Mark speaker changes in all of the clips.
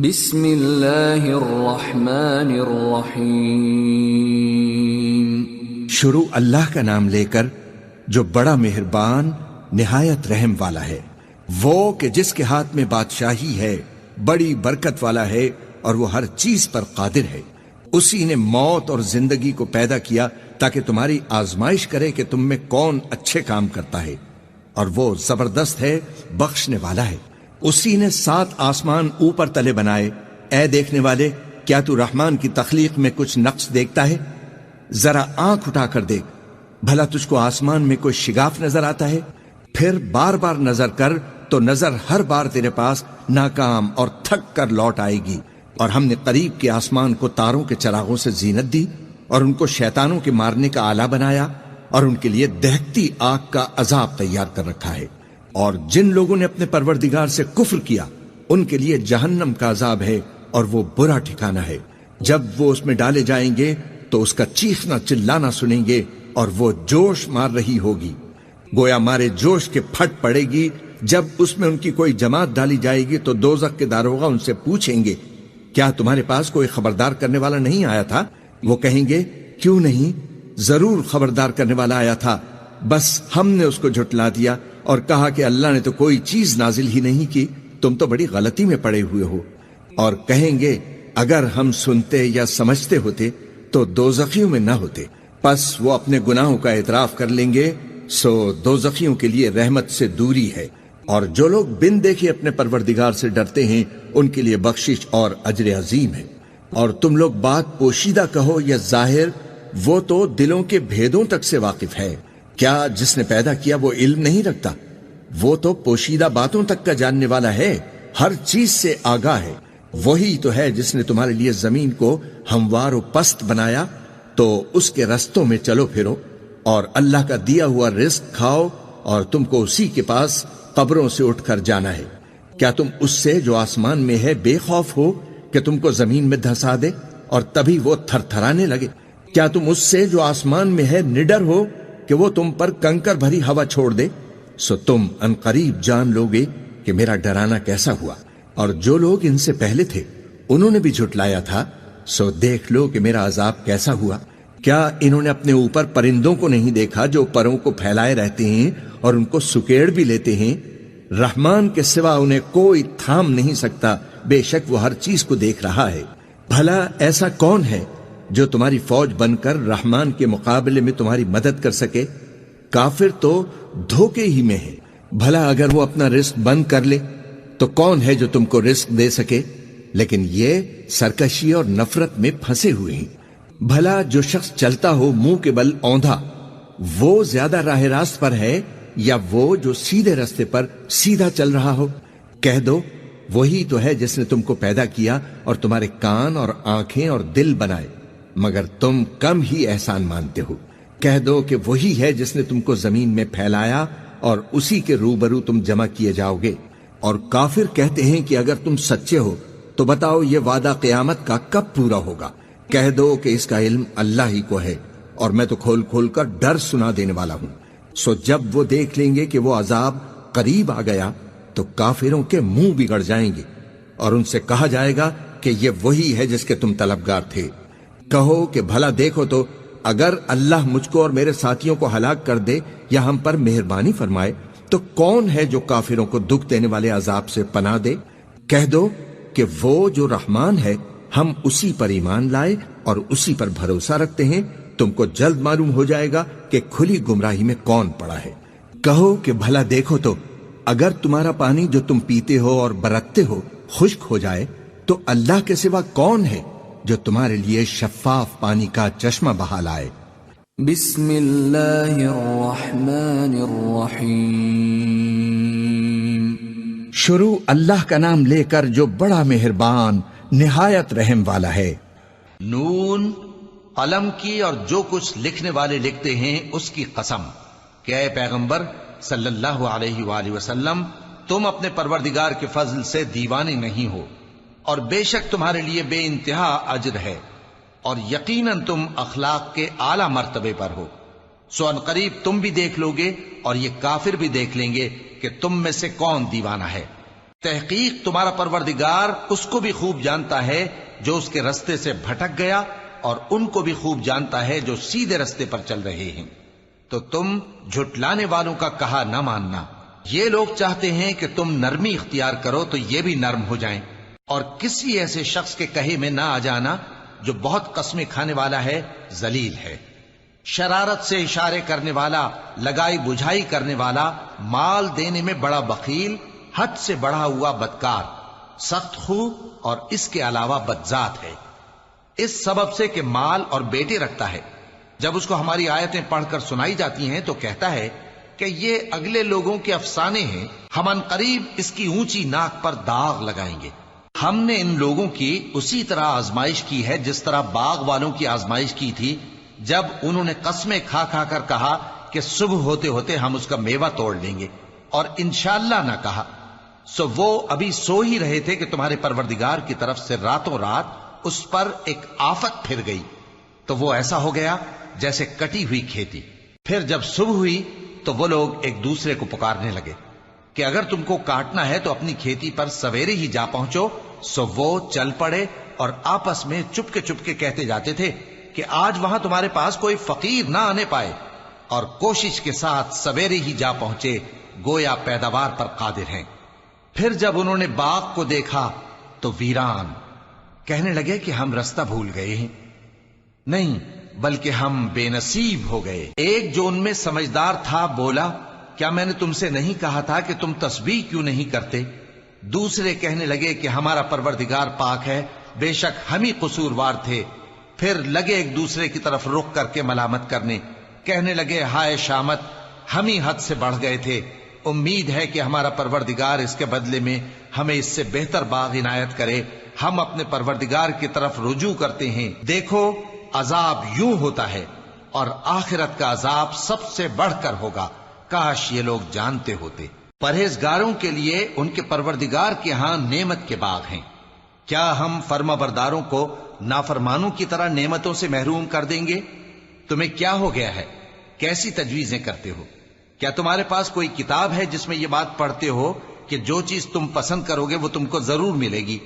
Speaker 1: بسم اللہ الرحمن الرحیم۔
Speaker 2: شروع اللہ کا نام لے کر جو بڑا مہربان نہایت رحم والا ہے۔ وہ کہ جس کے ہاتھ میں بادشاہی ہے، بڑی برکت والا ہے اور وہ ہر چیز پر قادر ہے۔ اسی نے موت اور زندگی کو پیدا کیا تاکہ تمہاری آزمائش کرے کہ تم میں کون اچھے کام کرتا ہے، اور وہ زبردست ہے، بخشنے والا ہے۔ اسی نے 7 آسمان اوپر تلے بنائے۔ اے دیکھنے والے، کیا تو رحمان کی تخلیق میں کچھ نقص دیکھتا ہے؟ ذرا آنکھ اٹھا کر دیکھ، بھلا تجھ کو آسمان میں کوئی شگاف نظر آتا ہے؟ پھر بار بار نظر کر تو نظر ہر بار تیرے پاس ناکام اور تھک کر لوٹ آئے گی۔ اور ہم نے قریب کے آسمان کو تاروں کے چراغوں سے زینت دی، اور ان کو شیطانوں کے مارنے کا آلہ بنایا، اور ان کے لیے دہکتی آگ کا عذاب تیار کر رکھا ہے۔ اور جن لوگوں نے اپنے پروردگار سے کفر کیا، ان کے لیے جہنم کا عذاب ہے، اور وہ برا ٹھکانہ ہے۔ جب وہ اس میں ڈالے جائیں گے تو اس کا چیخنا چلانا سنیں گے، اور وہ جوش مار رہی ہوگی، گویا مارے جوش کے پھٹ پڑے گی۔ جب اس میں ان کی کوئی جماعت ڈالی جائے گی تو دوزخ کے داروغہ ان سے پوچھیں گے، کیا تمہارے پاس کوئی خبردار کرنے والا نہیں آیا تھا؟ وہ کہیں گے، کیوں نہیں، ضرور خبردار کرنے والا آیا تھا، بس ہم نے اس کو جھٹلا دیا اور کہا کہ اللہ نے تو کوئی چیز نازل ہی نہیں کی، تم تو بڑی غلطی میں پڑے ہوئے ہو۔ اور کہیں گے، اگر ہم سنتے یا سمجھتے ہوتے تو دوزخیوں میں نہ ہوتے۔ پس وہ اپنے گناہوں کا اعتراف کر لیں گے، سو دوزخیوں کے لیے رحمت سے دوری ہے۔ اور جو لوگ بن دیکھے اپنے پروردگار سے ڈرتے ہیں، ان کے لیے بخشش اور اجر عظیم ہے۔ اور تم لوگ بات پوشیدہ کہو یا ظاہر، وہ تو دلوں کے بھیدوں تک سے واقف ہے۔ کیا جس نے پیدا کیا وہ علم نہیں رکھتا؟ وہ تو پوشیدہ باتوں تک کا جاننے والا ہے، ہر چیز سے آگاہ ہے۔ وہی تو ہے جس نے تمہارے لیے زمین کو ہموار و پست بنایا، تو اس کے رستوں میں چلو پھرو، اور اللہ کا دیا ہوا رزق کھاؤ، اور تم کو اسی کے پاس قبروں سے اٹھ کر جانا ہے۔ کیا تم اس سے جو آسمان میں ہے بے خوف ہو کہ تم کو زمین میں دھسا دے اور تبھی وہ تھر تھرانے لگے؟ کیا تم اس سے جو آسمان میں ہے نڈر ہو کہ وہ تم پر کنکر بھری ہوا چھوڑ دے؟ سو تم عنقریب جان لوگے کہ میرا ڈرانا کیسا ہوا۔ اور جو لوگ ان سے پہلے تھے انہوں نے بھی جھٹلایا تھا، سو دیکھ لو کہ میرا عذاب کیسا ہوا۔ کیا انہوں نے اپنے اوپر پرندوں کو نہیں دیکھا جو پروں کو پھیلائے رہتے ہیں اور ان کو سکیڑ بھی لیتے ہیں؟ رحمان کے سوا انہیں کوئی تھام نہیں سکتا، بے شک وہ ہر چیز کو دیکھ رہا ہے۔ بھلا ایسا کون ہے جو تمہاری فوج بن کر رحمان کے مقابلے میں تمہاری مدد کر سکے؟ کافر تو دھوکے ہی میں ہے۔ بھلا اگر وہ اپنا رزق بند کر لے تو کون ہے جو تم کو رزق دے سکے؟ لیکن یہ سرکشی اور نفرت میں پھنسے ہوئے ہیں۔ بھلا جو شخص چلتا ہو منہ کے بل اوندھا، وہ زیادہ راہ راست پر ہے یا وہ جو سیدھے راستے پر سیدھا چل رہا ہو؟ کہہ دو، وہی تو ہے جس نے تم کو پیدا کیا اور تمہارے کان اور آنکھیں اور دل بنائے، مگر تم کم ہی احسان مانتے ہو۔ کہہ دو کہ وہی ہے جس نے تم کو زمین میں پھیلایا اور اسی کے روبرو تم جمع کیے جاؤ گے۔ اور کافر کہتے ہیں کہ اگر تم سچے ہو تو بتاؤ یہ وعدہ قیامت کا کب پورا ہوگا؟ کہہ دو کہ اس کا علم اللہ ہی کو ہے، اور میں تو کھول کھول کر ڈر سنا دینے والا ہوں۔ سو جب وہ دیکھ لیں گے کہ وہ عذاب قریب آ گیا تو کافروں کے منہ بگڑ جائیں گے، اور ان سے کہا جائے گا کہ یہ وہی ہے جس کے تم طلبگار تھے۔ کہو کہ بھلا دیکھو تو، اگر اللہ مجھ کو اور میرے ساتھیوں کو ہلاک کر دے یا ہم پر مہربانی فرمائے تو کون ہے جو کافروں کو دکھ دینے والے عذاب سے پناہ دے؟ کہہ دو کہ وہ جو رحمان ہے، ہم اسی پر ایمان لائے اور اسی پر بھروسہ رکھتے ہیں، تم کو جلد معلوم ہو جائے گا کہ کھلی گمراہی میں کون پڑا ہے۔ کہو کہ بھلا دیکھو تو، اگر تمہارا پانی جو تم پیتے ہو اور برتتے ہو خشک ہو جائے تو اللہ کے سوا کون ہے جو تمہارے لیے شفاف پانی کا چشمہ بہا لائے؟
Speaker 1: بسم اللہ الرحمن الرحیم۔
Speaker 2: شروع اللہ کا نام لے کر جو بڑا مہربان نہایت رحم والا ہے۔
Speaker 3: نون، قلم کی اور جو کچھ لکھنے والے لکھتے ہیں اس کی قسم کہ اے پیغمبر صلی اللہ علیہ وآلہ وسلم، تم اپنے پروردگار کے فضل سے دیوانے نہیں ہو، اور بے شک تمہارے لیے بے انتہا اجر ہے، اور یقیناً تم اخلاق کے اعلی مرتبے پر ہو۔ سو ان قریب تم بھی دیکھ لو گے اور یہ کافر بھی دیکھ لیں گے کہ تم میں سے کون دیوانہ ہے۔ تحقیق تمہارا پروردگار اس کو بھی خوب جانتا ہے جو اس کے رستے سے بھٹک گیا، اور ان کو بھی خوب جانتا ہے جو سیدھے رستے پر چل رہے ہیں۔ تو تم جھٹلانے والوں کا کہا نہ ماننا۔ یہ لوگ چاہتے ہیں کہ تم نرمی اختیار کرو تو یہ بھی نرم ہو جائیں، اور کسی ایسے شخص کے کہے میں نہ آ جانا جو بہت قسمیں کھانے والا ہے، ذلیل ہے، شرارت سے اشارے کرنے والا، لگائی بجھائی کرنے والا، مال دینے میں بڑا بخیل، حد سے بڑھا ہوا بدکار، سخت خو، اور اس کے علاوہ بدذات ہے، اس سبب سے کہ مال اور بیٹے رکھتا ہے۔ جب اس کو ہماری آیتیں پڑھ کر سنائی جاتی ہیں تو کہتا ہے کہ یہ اگلے لوگوں کے افسانے ہیں، ہم ان قریب اس کی اونچی ناک پر داغ لگائیں گے۔ ہم نے ان لوگوں کی اسی طرح آزمائش کی ہے جس طرح باغ والوں کی آزمائش کی تھی، جب انہوں نے قسمیں کھا کھا کر کہا کہ صبح ہوتے ہوتے ہم اس کا میوہ توڑ لیں گے، اور انشاءاللہ نہ کہا، سو وہ ابھی سو ہی رہے تھے کہ تمہارے پروردگار کی طرف سے راتوں رات اس پر ایک آفت پھر گئی، تو وہ ایسا ہو گیا جیسے کٹی ہوئی کھیتی۔ پھر جب صبح ہوئی تو وہ لوگ ایک دوسرے کو پکارنے لگے کہ اگر تم کو کاٹنا ہے تو اپنی کھیتی پر سویرے ہی جا پہنچو۔ سو وہ چل پڑے اور آپس میں چپ کے کہتے جاتے تھے کہ آج وہاں تمہارے پاس کوئی فقیر نہ آنے پائے، اور کوشش کے ساتھ سویرے ہی جا پہنچے، گویا پیداوار پر قادر ہیں۔ پھر جب انہوں نے باغ کو دیکھا تو ویران، کہنے لگے کہ ہم رستہ بھول گئے ہیں، نہیں بلکہ ہم بے نصیب ہو گئے۔ ایک جو ان میں سمجھدار تھا بولا، کیا میں نے تم سے نہیں کہا تھا کہ تم تسبیح کیوں نہیں کرتے؟ دوسرے کہنے لگے کہ ہمارا پروردگار پاک ہے، بے شک ہم ہی قصوروار تھے۔ پھر لگے ایک دوسرے کی طرف رخ کر کے ملامت کرنے، کہنے لگے ہائے شامت، ہم ہی حد سے بڑھ گئے تھے، امید ہے کہ ہمارا پروردگار اس کے بدلے میں ہمیں اس سے بہتر باغ عنایت کرے، ہم اپنے پروردگار کی طرف رجوع کرتے ہیں۔ دیکھو عذاب یوں ہوتا ہے، اور آخرت کا عذاب سب سے بڑھ کر ہوگا، کاش یہ لوگ جانتے ہوتے۔ پرہیزگاروں کے لیے ان کے پروردگار کے ہاں نعمت کے باغ ہیں۔ کیا ہم فرما برداروں کو نافرمانوں کی طرح نعمتوں سے محروم کر دیں گے؟ تمہیں کیا ہو گیا ہے؟ کیسی تجویزیں کرتے ہو؟ کیا تمہارے پاس کوئی کتاب ہے جس میں یہ بات پڑھتے ہو کہ جو چیز تم پسند کرو گے وہ تم کو ضرور ملے گی؟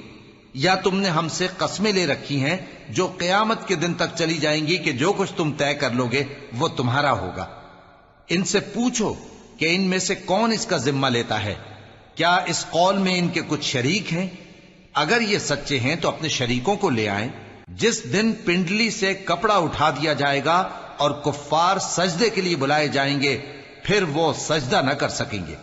Speaker 3: یا تم نے ہم سے قسمیں لے رکھی ہیں جو قیامت کے دن تک چلی جائیں گی کہ جو کچھ تم طے کر لو گے وہ تمہارا ہوگا؟ ان سے پوچھو کہ ان میں سے کون اس کا ذمہ لیتا ہے؟ کیا اس قول میں ان کے کچھ شریک ہیں؟ اگر یہ سچے ہیں تو اپنے شریکوں کو لے آئیں۔ جس دن پنڈلی سے کپڑا اٹھا دیا جائے گا اور کفار سجدے کے لیے بلائے جائیں گے، پھر وہ سجدہ نہ کر سکیں گے،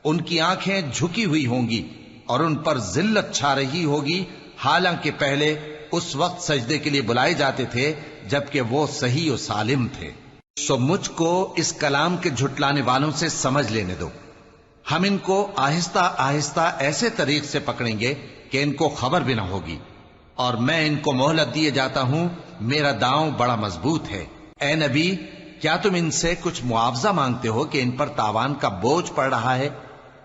Speaker 3: ان کی آنکھیں جھکی ہوئی ہوں گی اور ان پر ذلت چھا رہی ہوگی، حالانکہ پہلے اس وقت سجدے کے لیے بلائے جاتے تھے جبکہ وہ صحیح و سالم تھے۔ سو مجھ کو اس کلام کے جھٹلانے والوں سے سمجھ لینے دو، ہم ان کو آہستہ آہستہ ایسے طریق سے پکڑیں گے کہ ان کو خبر بھی نہ ہوگی، اور میں ان کو مہلت دیے جاتا ہوں، میرا داؤں بڑا مضبوط ہے۔ اے نبی، کیا تم ان سے کچھ معاوضہ مانگتے ہو کہ ان پر تاوان کا بوجھ پڑ رہا ہے،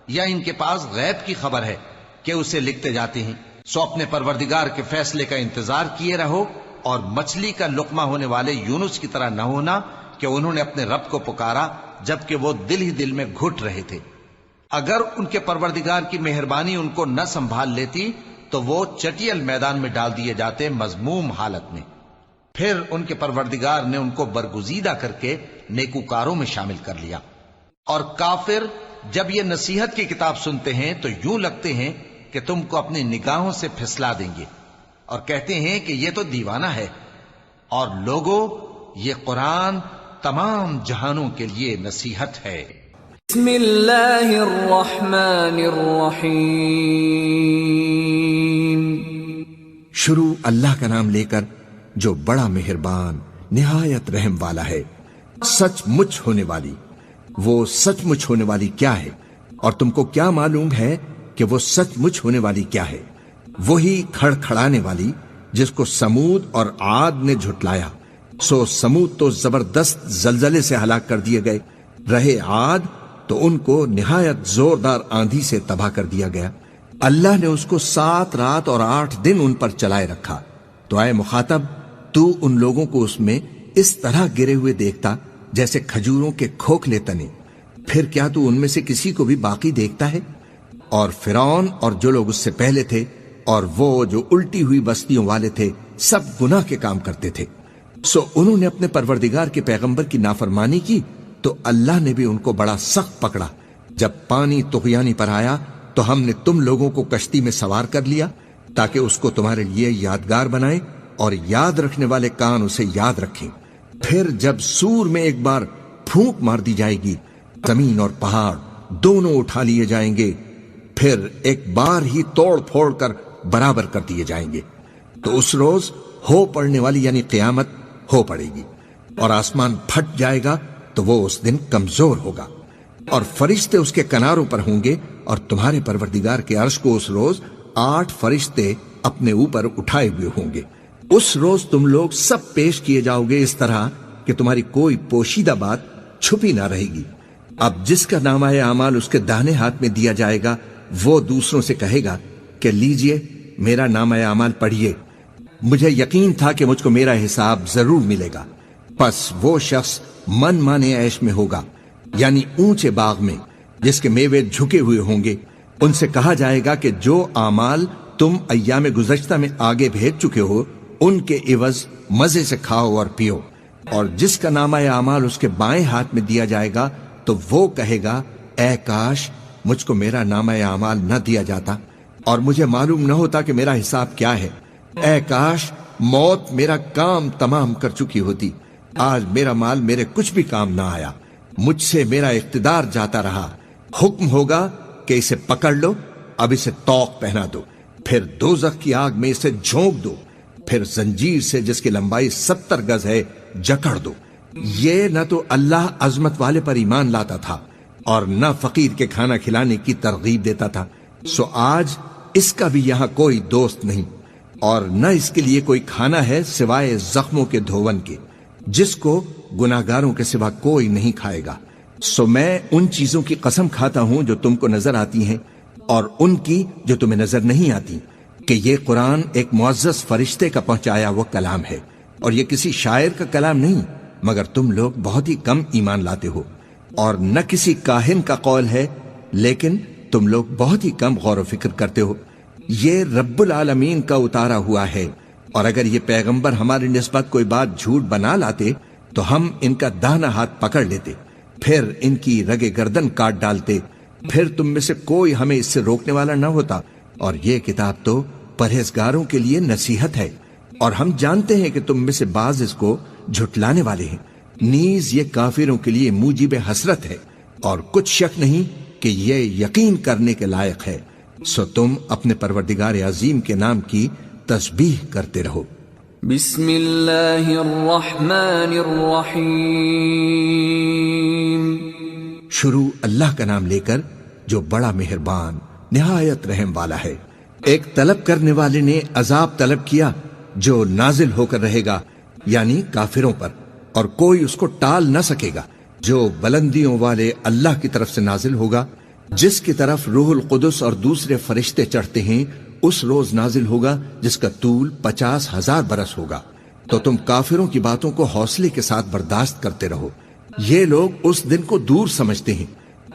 Speaker 3: یا ان کے پاس غیب کی خبر ہے کہ اسے لکھتے جاتے ہیں؟ سو اپنے پروردگار کے فیصلے کا انتظار کیے رہو، اور مچھلی کا لقمہ ہونے والے یونس کی طرح نہ ہونا کہ انہوں نے اپنے رب کو پکارا جبکہ وہ دل ہی دل میں گھٹ رہے تھے۔ اگر ان کے پروردگار کی مہربانی ان کو نہ سنبھال لیتی تو وہ چٹیل میدان میں ڈال دیے جاتے مذموم حالت میں۔ پھر ان کے پروردگار نے ان کو برگزیدہ کر کے نیکوکاروں میں شامل کر لیا۔ اور کافر جب یہ نصیحت کی کتاب سنتے ہیں تو یوں لگتے ہیں کہ تم کو اپنی نگاہوں سے پھسلا دیں گے، اور کہتے ہیں کہ یہ تو دیوانہ ہے۔ اور لوگوں، یہ قرآن تمام جہانوں کے لیے نصیحت ہے۔
Speaker 1: بسم اللہ الرحمن الرحیم۔
Speaker 2: شروع اللہ کا نام لے کر جو بڑا مہربان نہایت رحم والا ہے۔ سچ مچ ہونے والی، وہ سچ مچ ہونے والی کیا ہے؟ اور تم کو کیا معلوم ہے کہ وہ سچ مچ ہونے والی کیا ہے؟ وہی کھڑ کھڑانے والی جس کو سمود اور عاد نے جھٹلایا۔ سو سمود تو زبردست زلزلے سے ہلاک کر دیے گئے، رہے عاد تو ان کو نہایت زوردار آندھی سے تباہ کر دیا گیا۔ اللہ نے اس کو 7 رات اور 8 دن ان پر چلائے رکھا۔ تو اے مخاطب، تو ان لوگوں کو اس میں اس طرح گرے ہوئے دیکھتا جیسے کھجوروں کے کھوکھلے تنے، پھر کیا تو ان میں سے کسی کو بھی باقی دیکھتا ہے؟ اور فرعون اور جو لوگ اس سے پہلے تھے اور وہ جو الٹی ہوئی بستیوں والے تھے سب گناہ کے کام کرتے تھے. سو انہوں نے اپنے پروردگار کے پیغمبر کی نافرمانی کی تو اللہ نے بھی ان کو بڑا سخت پکڑا. جب پانی طغیانی پر آیا تو ہم نے تم لوگوں کو کشتی میں سوار کر لیا تاکہ اس کو تمہارے لیے یادگار بنائے اور یاد رکھنے والے کان اسے یاد رکھیں. پھر جب سور میں ایک بار پھونک مار دی جائے گی زمین اور پہاڑ دونوں اٹھا لیے جائیں گے، پھر ایک بار ہی توڑ پھوڑ کر برابر کر دیے جائیں گے. تو اس روز ہو پڑنے والی یعنی قیامت ہو پڑے گی اور آسمان پھٹ جائے گا تو وہ اس دن کمزور ہوگا اور فرشتے اس کے کناروں پر ہوں گے اور تمہارے پروردگار کے عرش کو اس روز 8 فرشتے اپنے اوپر اٹھائے ہوئے ہوں گے. اس روز تم لوگ سب پیش کیے جاؤ گے اس طرح کہ تمہاری کوئی پوشیدہ بات چھپی نہ رہے گی. اب جس کا نامہ اعمال اس کے داہنے ہاتھ میں دیا جائے گا وہ دوسروں سے کہے گا کہ لیجئے میرا نامہ اعمال پڑھیے، مجھے یقین تھا کہ مجھ کو میرا حساب ضرور ملے گا. پس وہ شخص من مانے عیش میں ہوگا یعنی اونچے باغ میں جس کے میوے جھکے ہوئے ہوں گے. ان سے کہا جائے گا کہ جو اعمال تم ایام گزشتہ میں آگے بھیج چکے ہو ان کے عوض مزے سے کھاؤ اور پیو. اور جس کا نامہ اعمال اس کے بائیں ہاتھ میں دیا جائے گا تو وہ کہے گا اے کاش مجھ کو میرا نامہ اعمال نہ دیا جاتا اور مجھے معلوم نہ ہوتا کہ میرا حساب کیا ہے. اے کاش موت میرا کام تمام کر چکی ہوتی، آج میرا مال میرے کچھ بھی کام نہ آیا، مجھ سے میرا اقتدار جاتا رہا. حکم ہوگا کہ اسے پکڑ لو، اب اسے طوق پہنا دو، پھر دوزخ کی آگ میں اسے جھونک دو، پھر زنجیر سے جس کی لمبائی 70 گز ہے جکڑ دو. یہ نہ تو اللہ عظمت والے پر ایمان لاتا تھا اور نہ فقیر کے کھانا کھلانے کی ترغیب دیتا تھا. سو آج اس کا بھی یہاں کوئی دوست نہیں اور نہ اس کے لیے کوئی کھانا ہے سوائے زخموں کے دھون کے جس کو گناہگاروں کے سوا کوئی نہیں کھائے گا. سو میں ان چیزوں کی قسم کھاتا ہوں جو تم کو نظر آتی ہیں اور ان کی جو تمہیں نظر نہیں آتی کہ یہ قرآن ایک معزز فرشتے کا پہنچایا وہ کلام ہے اور یہ کسی شاعر کا کلام نہیں، مگر تم لوگ بہت ہی کم ایمان لاتے ہو. اور نہ کسی کاہن کا قول ہے لیکن تم لوگ بہت ہی کم غور و فکر کرتے ہو. یہ رب العالمین کا اتارا ہوا ہے اور اگر یہ پیغمبر ہماری نسبت کوئی بات جھوٹ بنا لاتے تو ہم ان کا داہنا ہاتھ پکڑ لیتے، پھر ان کی رگے گردن کاٹ ڈالتے، پھر تم میں سے کوئی ہمیں اس سے روکنے والا نہ ہوتا. اور یہ کتاب تو پرہیزگاروں کے لیے نصیحت ہے اور ہم جانتے ہیں کہ تم میں سے بعض اس کو جھٹلانے والے ہیں. نیز یہ کافروں کے لیے موجب حسرت ہے اور کچھ شک نہیں کہ یہ یقین کرنے کے لائق ہے. سو تم اپنے پروردگار عظیم کے نام کی تسبیح کرتے رہو.
Speaker 1: بسم اللہ الرحمن الرحیم.
Speaker 2: شروع اللہ کا نام لے کر جو بڑا مہربان نہایت رحم والا ہے. ایک طلب کرنے والے نے عذاب طلب کیا جو نازل ہو کر رہے گا یعنی کافروں پر اور کوئی اس کو ٹال نہ سکے گا، جو بلندیوں والے اللہ کی طرف سے نازل ہوگا، جس کی طرف روح القدس اور دوسرے فرشتے چڑھتے ہیں. اس روز نازل ہوگا جس کا طول 50,000 برس ہوگا. تو تم کافروں کی باتوں کو حوصلے کے ساتھ برداشت کرتے رہو. یہ لوگ اس دن کو دور سمجھتے ہیں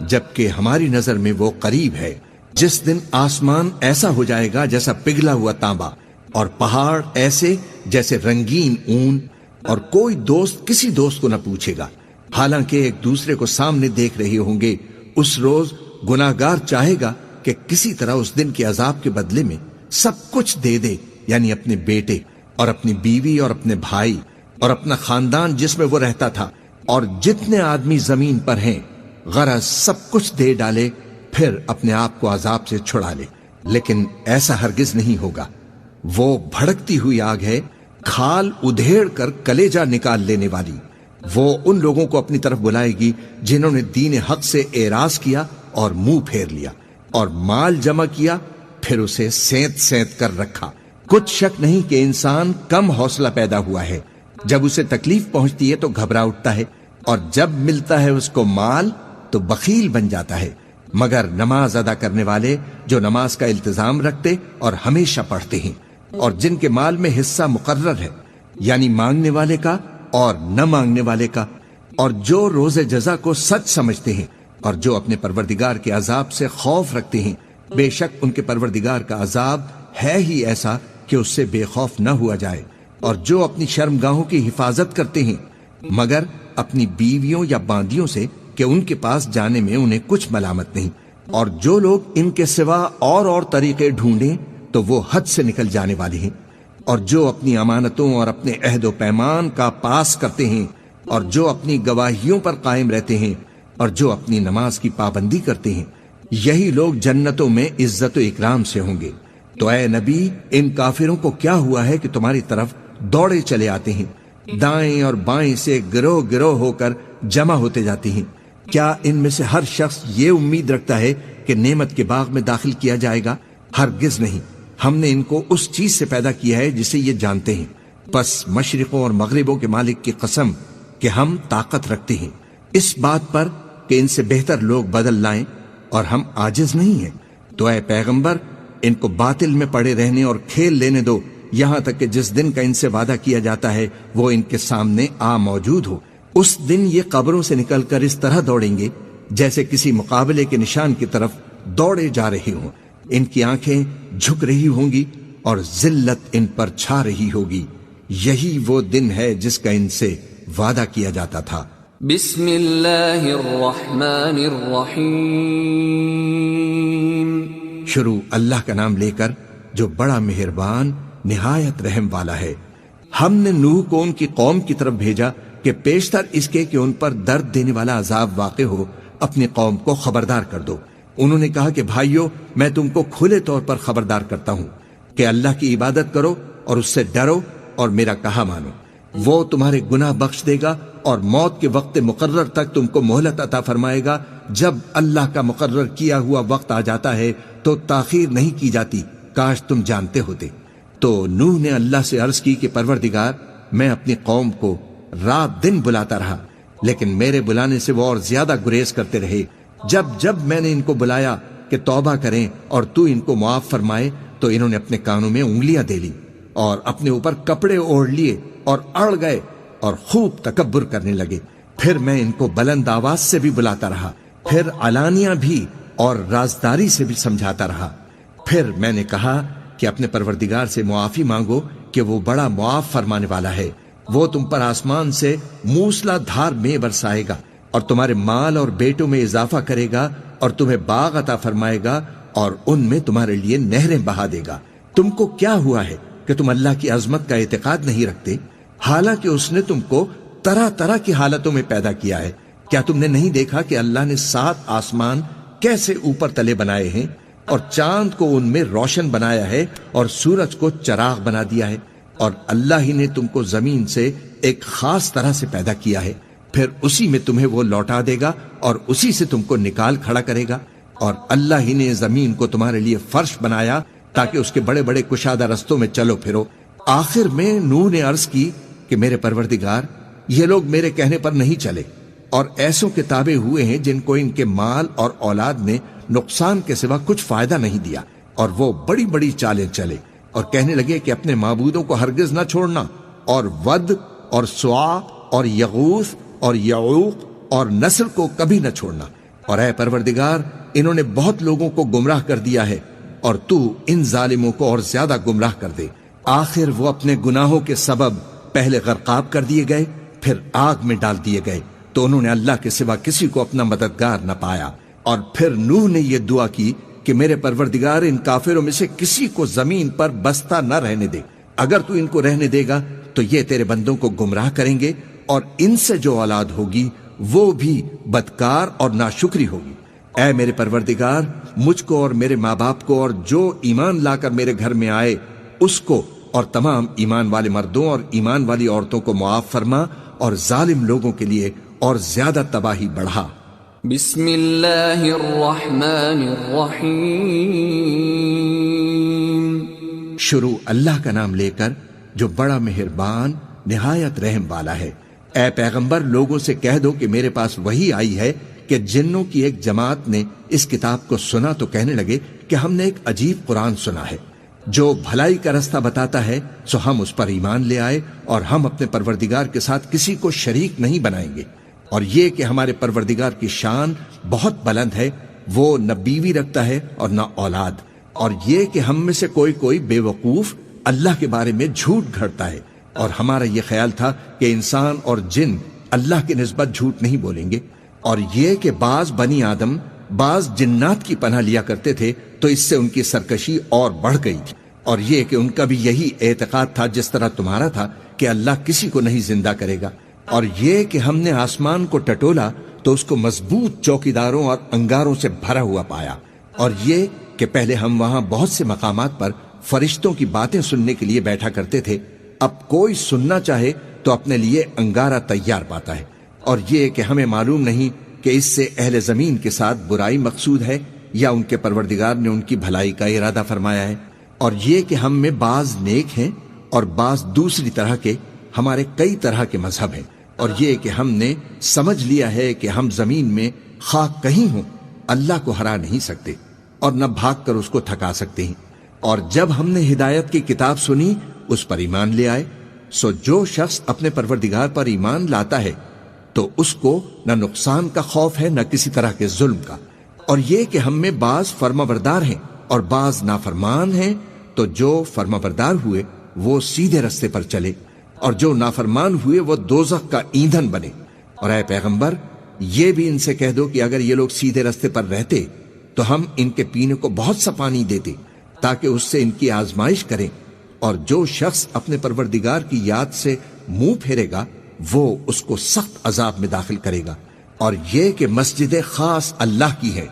Speaker 2: جبکہ ہماری نظر میں وہ قریب ہے، جس دن آسمان ایسا ہو جائے گا جیسا پگھلا ہوا تانبا اور پہاڑ ایسے جیسے رنگین اون، اور کوئی دوست کسی دوست کو نہ پوچھے گا حالانکہ ایک دوسرے کو سامنے دیکھ رہے ہوں گے. اس روز گناہگار چاہے گا کہ کسی طرح اس دن کے عذاب کے بدلے میں سب کچھ دے دے، یعنی اپنے بیٹے اور اپنی بیوی اور اپنے بھائی اور اپنا خاندان جس میں وہ رہتا تھا اور جتنے آدمی زمین پر ہیں، غرض سب کچھ دے ڈالے، پھر اپنے آپ کو عذاب سے چھڑا لے. لیکن ایسا ہرگز نہیں ہوگا. وہ بھڑکتی ہوئی آگ ہے، کھال ادھیڑ کر کلیجہ نکال لینے والی. وہ ان لوگوں کو اپنی طرف بلائے گی جنہوں نے دین حق سے اعراض کیا اور منہ پھیر لیا اور مال جمع کیا پھر اسے سینت سینت کر رکھا. کچھ شک نہیں کہ انسان کم حوصلہ پیدا ہوا ہے. جب اسے تکلیف پہنچتی ہے تو گھبرا اٹھتا ہے اور جب ملتا ہے اس کو مال تو بخیل بن جاتا ہے. مگر نماز ادا کرنے والے جو نماز کا التزام رکھتے اور ہمیشہ پڑھتے ہیں اور جن کے مال میں حصہ مقرر ہے یعنی مانگنے والے کا اور نہ مانگنے والے کا، اور جو روز جزا کو سچ سمجھتے ہیں اور جو اپنے پروردگار کے عذاب سے خوف رکھتے ہیں بے شک ان کے پروردگار کا عذاب ہے ہی ایسا کہ اس سے بے خوف نہ ہوا جائے۔ اور جو اپنی شرمگاہوں کی حفاظت کرتے ہیں مگر اپنی بیویوں یا باندیوں سے کہ ان کے پاس جانے میں انہیں کچھ ملامت نہیں، اور جو لوگ ان کے سوا اور طریقے ڈھونڈیں تو وہ حد سے نکل جانے والے ہیں۔ اور جو اپنی امانتوں اور اپنے عہد و پیمان کا پاس کرتے ہیں، اور جو اپنی گواہیوں پر قائم رہتے ہیں، اور جو اپنی نماز کی پابندی کرتے ہیں، یہی لوگ جنتوں میں عزت و اکرام سے ہوں گے۔ تو اے نبی، ان کافروں کو کیا ہوا ہے کہ تمہاری طرف دوڑے چلے آتے ہیں، دائیں اور بائیں سے گروہ گروہ ہو کر جمع ہوتے جاتے ہیں؟ کیا ان میں سے ہر شخص یہ امید رکھتا ہے کہ نعمت کے باغ میں داخل کیا جائے گا؟ ہرگز نہیں، ہم نے ان کو اس چیز سے پیدا کیا ہے جسے یہ جانتے ہیں۔ پس مشرقوں اور مغربوں کے مالک کی قسم کہ ہم طاقت رکھتے ہیں اس بات پر کہ ان سے بہتر لوگ بدل لائیں، اور ہم عاجز نہیں ہیں۔ تو اے پیغمبر، ان کو باطل میں پڑے رہنے اور کھیل لینے دو، یہاں تک کہ جس دن کا ان سے وعدہ کیا جاتا ہے وہ ان کے سامنے آ موجود ہو۔ اس دن یہ قبروں سے نکل کر اس طرح دوڑیں گے جیسے کسی مقابلے کے نشان کی طرف دوڑے جا رہے ہوں۔ ان کی آنکھیں جھک رہی ہوں گی اور ذلت ان پر چھا رہی ہوگی۔ یہی وہ دن ہے جس کا ان سے وعدہ کیا جاتا تھا۔
Speaker 1: بسم اللہ الرحمن الرحیم۔
Speaker 2: شروع اللہ کا نام لے کر جو بڑا مہربان نہایت رحم والا ہے۔ ہم نے نوح کو ان کی قوم کی طرف بھیجا کہ پیشتر اس کے کہ ان پر درد دینے والا عذاب واقع ہو اپنی قوم کو خبردار کر دو۔ انہوں نے کہا کہ بھائیو، میں تم کو کھلے طور پر خبردار کرتا ہوں کہ اللہ کی عبادت کرو اور اس سے ڈرو اور میرا کہا مانو۔ وہ تمہارے گناہ بخش دے گا اور موت کے وقت مقرر تک تم کو مہلت عطا فرمائے گا۔ جب اللہ کا مقرر کیا ہوا وقت آ جاتا ہے تو تاخیر نہیں کی جاتی، کاش تم جانتے ہوتے۔ تو نوح نے اللہ سے عرض کی کہ پروردگار، میں اپنی قوم کو رات دن بلاتا رہا، لیکن میرے بلانے سے وہ اور زیادہ گریز کرتے رہے۔ جب جب میں نے ان کو بلایا کہ توبہ کریں اور تو ان کو معاف فرمائے تو انہوں نے اپنے کانوں میں انگلیاں دے لی اور اپنے اوپر کپڑے اوڑھ لیے اور اڑ گئے اور خوب تکبر کرنے لگے۔ پھر میں ان کو بلند آواز سے بھی بلاتا رہا، پھر علانیہ بھی اور رازداری سے بھی سمجھاتا رہا۔ پھر میں نے کہا کہ اپنے پروردگار سے معافی مانگو کہ وہ بڑا معاف فرمانے والا ہے، وہ تم پر آسمان سے موسلا دھار میں برسائے گا اور تمہارے مال اور بیٹوں میں اضافہ کرے گا اور تمہیں باغ عطا فرمائے گا اور ان میں تمہارے لیے نہریں بہا دے گا۔ تم کو کیا ہوا ہے کہ تم اللہ کی عظمت کا اعتقاد نہیں رکھتے، حالانکہ اس نے تم کو طرح طرح کی حالتوں میں پیدا کیا ہے؟ کیا تم نے نہیں دیکھا کہ اللہ نے 7 آسمان کیسے اوپر تلے بنائے ہیں اور چاند کو ان میں روشن بنایا ہے اور سورج کو چراغ بنا دیا ہے؟ اور اللہ ہی نے تم کو زمین سے ایک خاص طرح سے پیدا کیا ہے، پھر اسی میں تمہیں وہ لوٹا دے گا اور اسی سے تم کو نکال کھڑا کرے گا۔ اور اللہ ہی نے زمین کو تمہارے لیے فرش بنایا تاکہ اس کے بڑے بڑے کشادہ رستوں میں چلو پھرو۔ آخر میں نوح نے عرض کی کہ میرے پروردگار، یہ لوگ میرے کہنے پر نہیں چلے اور ایسوں کے تابع ہوئے ہیں جن کو ان کے مال اور اولاد نے نقصان کے سوا کچھ فائدہ نہیں دیا، اور وہ بڑی بڑی چالیں چلے اور کہنے لگے کہ اپنے معبودوں کو ہرگز نہ چھوڑنا، اور ود اور سوا اور یغوث اور یعوق اور نصر کو کبھی نہ چھوڑنا۔ اور اے پروردگار، انہوں نے بہت لوگوں کو گمراہ کر دیا ہے اور تو ان ظالموں کو اور زیادہ گمراہ کر دے۔ آخر وہ اپنے گناہوں کے سبب پہلے غرقاب کر دیے گئے، پھر آگ میں ڈال دیے گئے، تو انہوں نے اللہ کے سوا کسی کو اپنا مددگار نہ پایا۔ اور پھر نوح نے یہ دعا کی کہ میرے پروردگار، ان کافروں میں سے کسی کو زمین پر بستہ نہ رہنے دے، اگر تو ان کو رہنے دے گا تو یہ تیرے بندوں کو گمراہ کریں گے اور ان سے جو اولاد ہوگی وہ بھی بدکار اور ناشکری ہوگی۔ اے میرے پروردگار، مجھ کو اور میرے ماں باپ کو اور جو ایمان لا کر میرے گھر میں آئے اس کو اور تمام ایمان والے مردوں اور ایمان والی عورتوں کو معاف فرما اور ظالم لوگوں کے لیے اور زیادہ تباہی بڑھا۔
Speaker 1: بسم اللہ الرحمن الرحیم۔
Speaker 2: شروع اللہ کا نام لے کر جو بڑا مہربان نہایت رحم والا ہے۔ اے پیغمبر، لوگوں سے کہہ دو کہ میرے پاس وحی آئی ہے کہ جنوں کی ایک جماعت نے اس کتاب کو سنا تو کہنے لگے کہ ہم نے ایک عجیب قرآن سنا ہے جو بھلائی کا رستہ بتاتا ہے، سو ہم اس پر ایمان لے آئے اور ہم اپنے پروردگار کے ساتھ کسی کو شریک نہیں بنائیں گے۔ اور یہ کہ ہمارے پروردگار کی شان بہت بلند ہے، وہ نہ بیوی رکھتا ہے اور نہ اولاد، اور یہ کہ ہم میں سے کوئی کوئی بے وقوف اللہ کے بارے میں جھوٹ گھڑتا ہے، اور ہمارا یہ خیال تھا کہ انسان اور جن اللہ کی نسبت جھوٹ نہیں بولیں گے، اور یہ کہ بعض بنی آدم بعض جنات کی پناہ لیا کرتے تھے تو اس سے ان کی سرکشی اور بڑھ گئی تھی، اور یہ کہ ان کا بھی یہی اعتقاد تھا جس طرح تمہارا تھا کہ اللہ کسی کو نہیں زندہ کرے گا، اور یہ کہ ہم نے آسمان کو ٹٹولا تو اس کو مضبوط چوکیداروں اور انگاروں سے بھرا ہوا پایا، اور یہ کہ پہلے ہم وہاں بہت سے مقامات پر فرشتوں کی باتیں سننے کے لیے بیٹھا کرتے تھے، اب کوئی سننا چاہے تو اپنے لیے انگارہ تیار پاتا ہے، اور یہ کہ ہمیں معلوم نہیں کہ اس سے اہل زمین کے ساتھ برائی مقصود ہے یا ان کے پروردگار نے ان کی بھلائی کا ارادہ فرمایا ہے، اور یہ کہ ہم میں بعض نیک ہیں اور بعض دوسری طرح کے، ہمارے کئی طرح کے مذہب ہیں، اور یہ کہ ہم نے سمجھ لیا ہے کہ ہم زمین میں خاک کہیں ہوں اللہ کو ہرا نہیں سکتے اور نہ بھاگ کر اس کو تھکا سکتے ہیں، اور جب ہم نے ہدایت کی کتاب سنی اس پر ایمان لے آئے، سو جو شخص اپنے پروردگار پر ایمان لاتا ہے تو اس کو نہ نقصان کا خوف ہے نہ کسی طرح کے ظلم کا، اور یہ کہ ہم میں بعض فرمانبردار ہیں اور بعض نافرمان ہیں، تو جو فرمانبردار ہوئے وہ سیدھے رستے پر چلے اور جو نافرمان ہوئے وہ دوزخ کا ایندھن بنے، اور اے پیغمبر یہ بھی ان سے کہہ دو کہ اگر یہ لوگ سیدھے رستے پر رہتے تو ہم ان کے پینے کو بہت سا پانی دیتے تاکہ اس سے ان کی آزمائش کریں، اور جو شخص اپنے پروردگار کی یاد سے منہ پھیرے گا وہ اس کو سخت عذاب میں داخل کرے گا، اور یہ کہ مسجد خاص اللہ کی ہے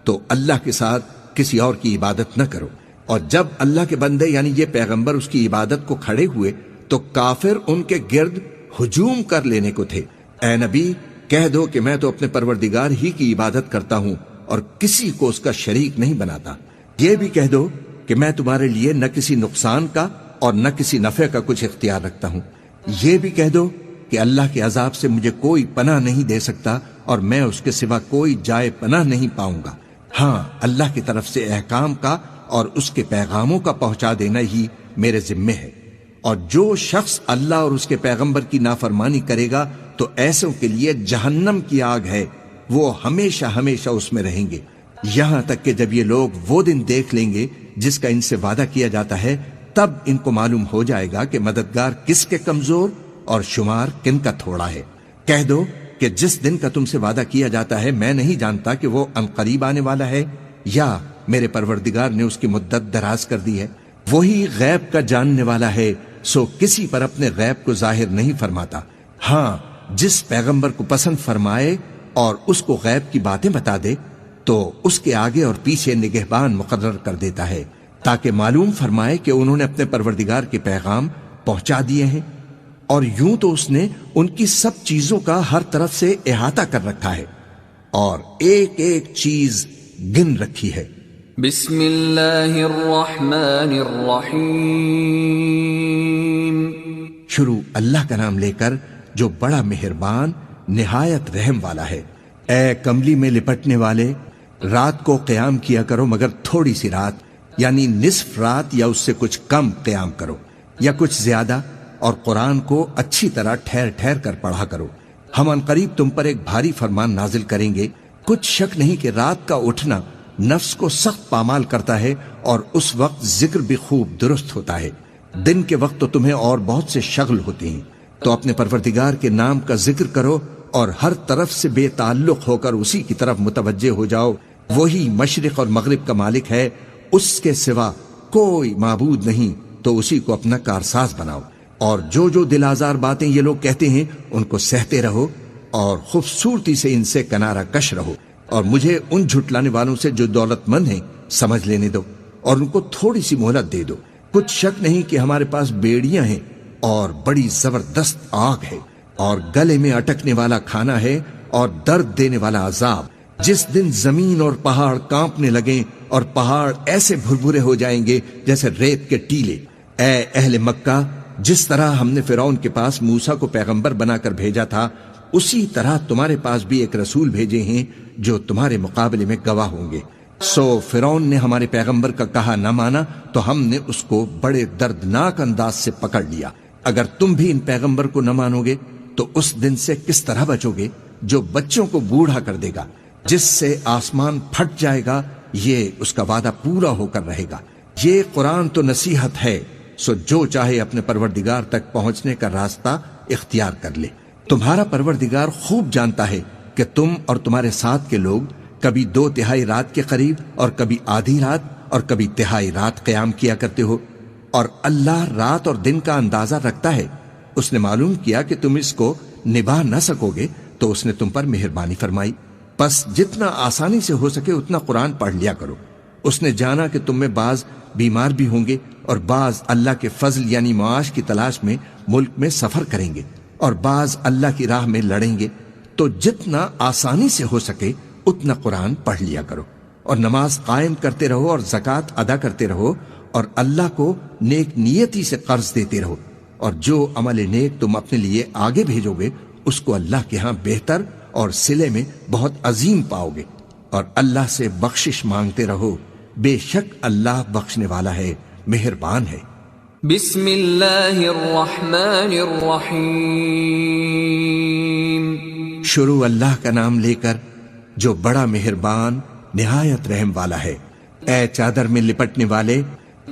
Speaker 2: تو اللہ کے ساتھ کسی اور کی عبادت نہ کرو، اور جب اللہ کے بندے یعنی یہ پیغمبر اس کی عبادت کو کھڑے ہوئے تو کافر ان کے گرد ہجوم کر لینے کو تھے، اے نبی کہہ دو کہ میں تو اپنے پروردگار ہی کی عبادت کرتا ہوں اور کسی کو اس کا شریک نہیں بناتا، یہ بھی کہہ دو کہ میں تمہارے لیے نہ کسی نقصان کا اور نہ کسی نفع کا کچھ اختیار رکھتا ہوں، یہ بھی کہہ دو کہ اللہ کے عذاب سے مجھے کوئی پناہ نہیں دے سکتا اور میں اس کے سوا کوئی جائے پناہ نہیں پاؤں گا، ہاں اللہ کی طرف سے احکام کا اور اس کے پیغاموں کا پہنچا دینا ہی میرے ذمے ہے، اور جو شخص اللہ اور اس کے پیغمبر کی نافرمانی کرے گا تو ایسوں کے لیے جہنم کی آگ ہے، وہ ہمیشہ ہمیشہ اس میں رہیں گے، یہاں تک کہ جب یہ لوگ وہ دن دیکھ لیں گے جس کا ان سے وعدہ کیا جاتا ہے تب ان کو معلوم ہو جائے گا کہ مددگار کس کے کمزور اور شمار کن کا تھوڑا ہے، کہہ دو کہ جس دن کا تم سے وعدہ کیا جاتا ہے میں نہیں جانتا کہ وہ عنقریب آنے والا ہے یا میرے پروردگار نے اس کی مدت دراز کر دی ہے، وہی غیب کا جاننے والا ہے، سو کسی پر اپنے غیب کو ظاہر نہیں فرماتا، ہاں جس پیغمبر کو پسند فرمائے اور اس کو غیب کی باتیں بتا دے تو اس کے آگے اور پیچھے نگہبان مقرر کر دیتا ہے تاکہ معلوم فرمائے کہ انہوں نے اپنے پروردگار کے پیغام پہنچا دیے ہیں، اور یوں تو اس نے ان کی سب چیزوں کا ہر طرف سے احاطہ کر رکھا ہے اور ایک ایک چیز گن رکھی ہے۔
Speaker 1: بسم اللہ الرحمن الرحیم،
Speaker 2: شروع اللہ کا نام لے کر جو بڑا مہربان نہایت رحم والا ہے۔ اے کملی میں لپٹنے والے، رات کو قیام کیا کرو مگر تھوڑی سی رات، یعنی نصف رات یا اس سے کچھ کم قیام کرو یا کچھ زیادہ، اور قرآن کو اچھی طرح ٹھہر ٹھہر کر پڑھا کرو، ہم عنقریب تم پر ایک بھاری فرمان نازل کریں گے، کچھ شک نہیں کہ رات کا اٹھنا نفس کو سخت پامال کرتا ہے اور اس وقت ذکر بھی خوب درست ہوتا ہے، دن کے وقت تو تمہیں اور بہت سے شغل ہوتے ہیں، تو اپنے پروردگار کے نام کا ذکر کرو اور ہر طرف سے بے تعلق ہو کر اسی کی طرف متوجہ ہو جاؤ، وہی مشرق اور مغرب کا مالک ہے، اس کے سوا کوئی معبود نہیں، تو اسی کو اپنا کارساز بناؤ، اور جو جو دل آزار باتیں یہ لوگ کہتے ہیں ان کو سہتے رہو اور خوبصورتی سے ان سے کنارہ کش رہو، اور مجھے ان جھٹلانے والوں سے جو دولت مند ہیں سمجھ لینے دو اور ان کو تھوڑی سی مہلت دے دو، کچھ شک نہیں کہ ہمارے پاس بیڑیاں ہیں اور بڑی زبردست آگ ہے اور گلے میں اٹکنے والا کھانا ہے اور درد دینے والا عذاب، جس دن زمین اور پہاڑ کانپنے لگیں اور پہاڑ ایسے بھربھرے ہو جائیں گے جیسے ریت کے ٹیلے۔ اے اہل مکہ، جس طرح ہم نے فرعون کے پاس موسیٰ کو پیغمبر بنا کر بھیجا تھا اسی طرح تمہارے پاس بھی ایک رسول بھیجے ہیں جو تمہارے مقابلے میں گواہ ہوں گے، سو فرعون نے ہمارے پیغمبر کا کہا نہ مانا تو ہم نے اس کو بڑے دردناک انداز سے پکڑ لیا، اگر تم بھی ان پیغمبر کو نہ مانو گے تو اس دن سے کس طرح بچو گے جو بچوں کو بوڑھا کر دے گا جس سے آسمان پھٹ جائے گا یہ اس کا وعدہ پورا ہو کر رہے گا۔ یہ قرآن تو نصیحت ہے، سو جو چاہے اپنے پروردگار تک پہنچنے کا راستہ اختیار کر لے۔ تمہارا پروردگار خوب جانتا ہے کہ تم اور تمہارے ساتھ کے لوگ کبھی 2/3 رات کے قریب اور کبھی آدھی رات اور کبھی تہائی رات قیام کیا کرتے ہو، اور اللہ رات اور دن کا اندازہ رکھتا ہے۔ اس نے معلوم کیا کہ تم اس کو نبھا نہ سکو گے تو اس نے تم پر مہربانی فرمائی، پس جتنا آسانی سے ہو سکے اتنا قرآن پڑھ لیا کرو۔ اس نے جانا کہ تم میں بعض بیمار بھی ہوں گے اور بعض اللہ کے فضل یعنی معاش کی تلاش میں ملک میں سفر کریں گے اور بعض اللہ کی راہ میں لڑیں گے، تو جتنا آسانی سے ہو سکے اتنا قرآن پڑھ لیا کرو، اور نماز قائم کرتے رہو اور زکوٰۃ ادا کرتے رہو، اور اللہ کو نیک نیتی سے قرض دیتے رہو، اور جو عمل نیک تم اپنے لیے آگے بھیجو گے اس کو اللہ کے ہاں بہتر اور صلے میں بہت عظیم پاؤ گے، اور اللہ سے بخشش مانگتے رہو، بے شک اللہ بخشنے والا ہے، مہربان ہے۔
Speaker 1: بسم اللہ الرحمن الرحیم۔
Speaker 2: شروع اللہ کا نام لے کر جو بڑا مہربان نہایت رحم والا ہے۔ اے چادر میں لپٹنے والے،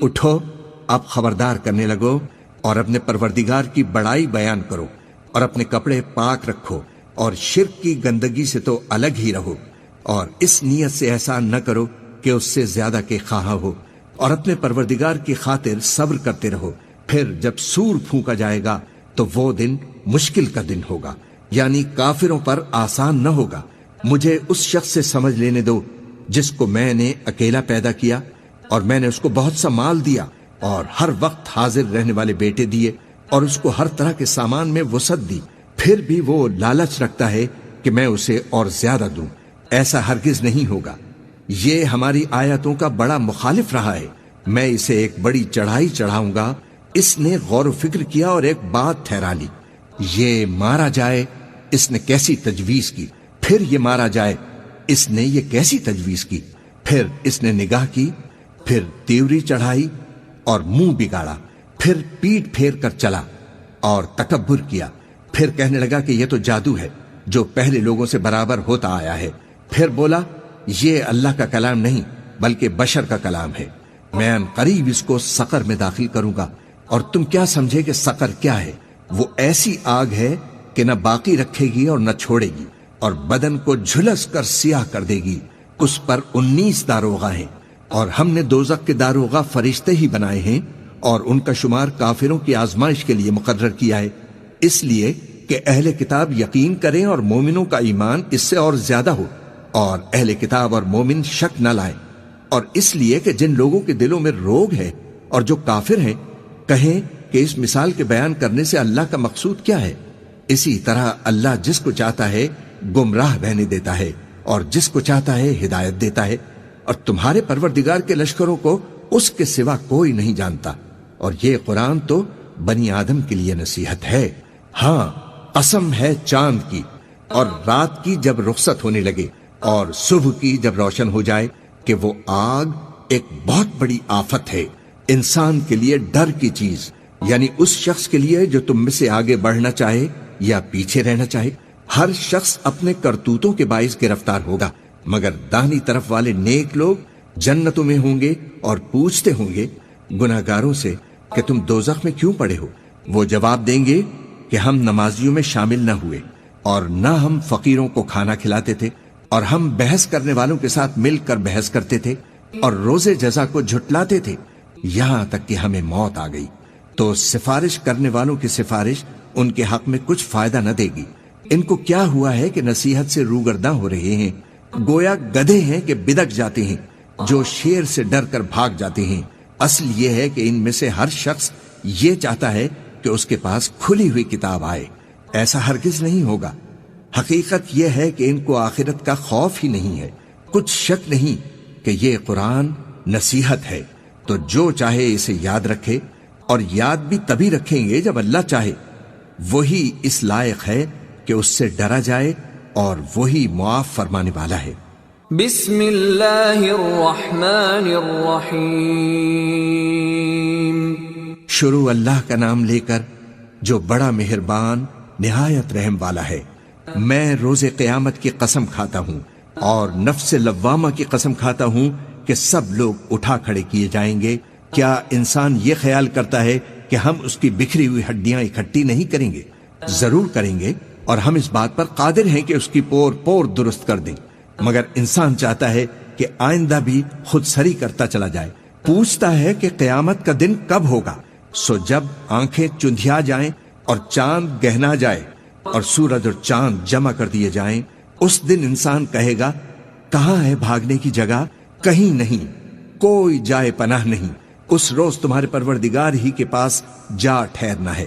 Speaker 2: اٹھو، اب خبردار کرنے لگو اور اپنے پروردگار کی بڑائی بیان کرو، اور اپنے کپڑے پاک رکھو، اور شرک کی گندگی سے تو الگ ہی رہو، اور اس نیت سے احسان نہ کرو کہ اس سے زیادہ کے خواہاں ہو، اور اپنے پروردگار کی خاطر صبر کرتے رہو۔ پھر جب سور پھونکا جائے گا تو وہ دن مشکل کا دن ہوگا، یعنی کافروں پر آسان نہ ہوگا۔ مجھے اس شخص سے سمجھ لینے دو جس کو میں نے اکیلا پیدا کیا، اور میں نے اس کو بہت سا مال دیا اور ہر وقت حاضر رہنے والے بیٹے دیے، اور اس کو ہر طرح کے سامان میں وسعت دی، پھر بھی وہ لالچ رکھتا ہے کہ میں اسے اور زیادہ دوں۔ ایسا ہرگز نہیں ہوگا۔ یہ ہماری آیتوں کا بڑا مخالف رہا ہے، میں اسے ایک بڑی چڑھائی چڑھاؤں گا۔ اس نے غور و فکر کیا اور ایک بات ٹھہرا لی، یہ مارا جائے، اس نے کیسی تجویز کی، پھر یہ مارا جائے، اس نے یہ کیسی تجویز کی، پھر اس نے نگاہ کی، پھر تیوری چڑھائی اور منہ بگاڑا، پھر پیٹ پھیر کر چلا اور تکبر کیا، پھر کہنے لگا کہ یہ تو جادو ہے جو پہلے لوگوں سے برابر ہوتا آیا ہے، پھر بولا یہ اللہ کا کلام نہیں بلکہ بشر کا کلام ہے، میں ان قریب اس کو سقر میں داخل کروں گا۔ اور تم کیا سمجھے کہ سقر کیا ہے؟ وہ ایسی آگ ہے کہ نہ باقی رکھے گی اور نہ چھوڑے گی، اور بدن کو جھلس کر سیاہ کر دے گی۔ اس پر 19 داروغہ ہیں، اور ہم نے دوزخ کے داروغہ فرشتے ہی بنائے ہیں، اور ان کا شمار کافروں کی آزمائش کے لیے مقرر کیا ہے، اس لیے کہ اہل کتاب یقین کریں اور مومنوں کا ایمان اس سے اور زیادہ ہو، اور اہل کتاب اور مومن شک نہ لائیں، اور اس لیے کہ جن لوگوں کے دلوں میں روگ ہے اور جو کافر ہیں کہیں کہ اس مثال کے بیان کرنے سے اللہ کا مقصود کیا ہے۔ اسی طرح اللہ جس کو چاہتا ہے گمراہ رہنے دیتا ہے اور جس کو چاہتا ہے ہدایت دیتا ہے، اور تمہارے پروردگار کے لشکروں کو اس کے سوا کوئی نہیں جانتا، اور یہ قرآن تو بنی آدم کے لیے نصیحت ہے۔ ہاں، قسم ہے چاند کی اور رات کی جب رخصت ہونے لگے اور صبح کی جب روشن ہو جائے، کہ وہ آگ ایک بہت بڑی آفت ہے، انسان کے لیے ڈر کی چیز، یعنی اس شخص کے لیے جو تم میں سے آگے بڑھنا چاہے یا پیچھے رہنا چاہے۔ ہر شخص اپنے کرتوتوں کے باعث گرفتار ہوگا، مگر داہنی طرف والے نیک لوگ جنتوں میں ہوں گے اور پوچھتے ہوں گے گناہگاروں سے کہ تم دوزخ میں کیوں پڑے ہو؟ وہ جواب دیں گے کہ ہم نمازیوں میں شامل نہ ہوئے، اور نہ ہم فقیروں کو کھانا کھلاتے تھے، اور ہم بحث کرنے والوں کے ساتھ مل کر بحث کرتے تھے، اور روز جزا کو جھٹلاتے تھے، یہاں تک کہ ہمیں موت آ گئی۔ تو سفارش کرنے والوں کی سفارش ان کے حق میں کچھ فائدہ نہ دے گی۔ ان کو کیا ہوا ہے کہ نصیحت سے روگرداں ہو رہے ہیں؟ گویا گدھے ہیں کہ بدک جاتے ہیں، جو شیر سے ڈر کر بھاگ جاتے ہیں۔ اصل یہ ہے کہ ان میں سے ہر شخص یہ چاہتا ہے کہ اس کے پاس کھلی ہوئی کتاب آئے، ایسا ہرگز نہیں ہوگا۔ حقیقت یہ ہے کہ ان کو آخرت کا خوف ہی نہیں ہے۔ کچھ شک نہیں کہ یہ قرآن نصیحت ہے، تو جو چاہے اسے یاد رکھے، اور یاد بھی تبھی رکھیں گے جب اللہ چاہے۔ وہی اس لائق ہے کہ اس سے ڈرا جائے، اور وہی معاف فرمانے والا ہے۔
Speaker 1: بسم اللہ الرحمن الرحیم۔
Speaker 2: شروع اللہ کا نام لے کر جو بڑا مہربان نہایت رحم والا ہے۔ میں روز قیامت کی قسم کھاتا ہوں اور نفس لوامہ کی قسم کھاتا ہوں کہ سب لوگ اٹھا کھڑے کیے جائیں گے۔ کیا انسان یہ خیال کرتا ہے کہ ہم اس کی بکھری ہوئی ہڈیاں اکٹھی نہیں کریں گے؟ ضرور کریں گے، اور ہم اس بات پر قادر ہیں کہ اس کی پور پور درست کر دیں، مگر انسان چاہتا ہے کہ آئندہ بھی خود سری کرتا چلا جائے۔ پوچھتا ہے کہ قیامت کا دن کب ہوگا؟ سو جب آنکھیں چندھیا جائیں اور چاند گہنا جائے اور سورج اور چاند جمع کر دیے جائیں، اس دن انسان کہے گا کہاں ہے بھاگنے کی جگہ؟ کہیں نہیں، کوئی جائے پناہ نہیں۔ اس روز تمہارے پروردگار ہی کے پاس جا ٹھہرنا ہے۔